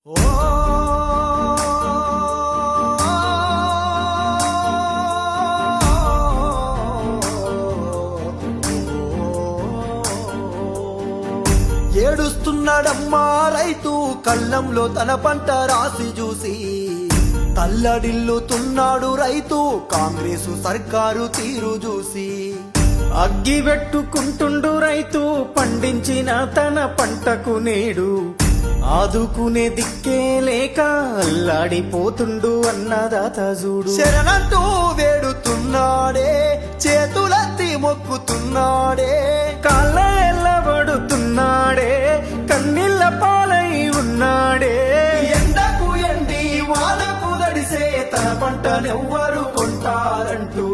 ఏడుస్తున్నాడమ్మా రైతు కళ్ళంలో తన పంట రాసి చూసి, తల్లడిల్లుతున్నాడు రైతు కాంగ్రెసు సర్కారు తీరు చూసి. అగ్గి పెట్టుకుంటుండు రైతు పండించిన తన పంటకు నేడు ఆదుకునే దిక్కే లేక అల్లాడిపోతుండు అన్నదాత చూడు. శరణంటూ వేడుతున్నాడే, చేతులెత్తి మొక్కుతున్నాడే, కాళ్ళ ఎల్లబడుతున్నాడే, కన్నీళ్ళ పాలై ఉన్నాడే. ఎండకు ఎండి వానకు దడిసే తన పంటనెవ్వరు కొంటారంటూ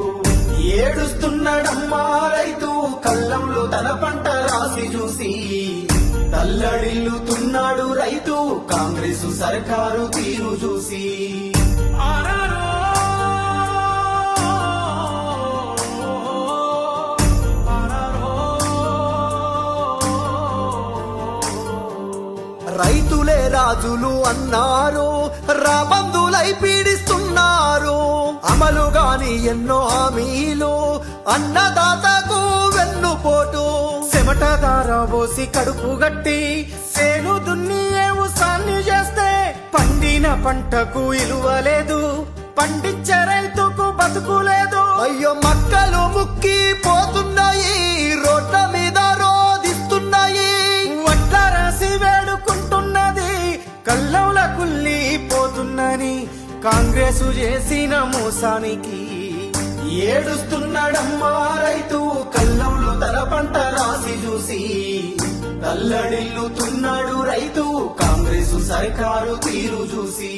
ఏడుస్తున్నాడమ్మా రైతు కళ్ళంలో తన పంట రాసి చూసి. తల్లడిల్లుతున్నాడు రైతు కాంగ్రెసు సర్కారు తీరు చూసి. రైతులే రాజులు అన్నారు, రాబందులై పీడిస్తున్నారు. అమలు గాని ఎన్నో హామీలు అన్నదాతకు వెన్నుపోటు. చెమటదార పోసి కడుపు గట్టి సేను దున్ని ఏవుసాన్ని చేస్తే పండిన పంటకు ఇలువ లేదు, పండించే రైతుకు బతుకు లేదు. అయ్యో మక్కలు ముక్కి పోతున్నాయి, రోడ్ల మీద రోదిస్తున్నాయి. వడ్ల రాసి వేడుకుంటున్నది కళ్ళంల కుల్లిపోతున్నని కాంగ్రెసు చేసిన మోసానికి. ఏడుస్తున్నాడమ్మా రైతు కళ్ళంలో తన పంట రాసి చూసి. తల్లడిల్లుతున్నాడు రైతు కాంగ్రెసు సర్కారు తీరు చూసి.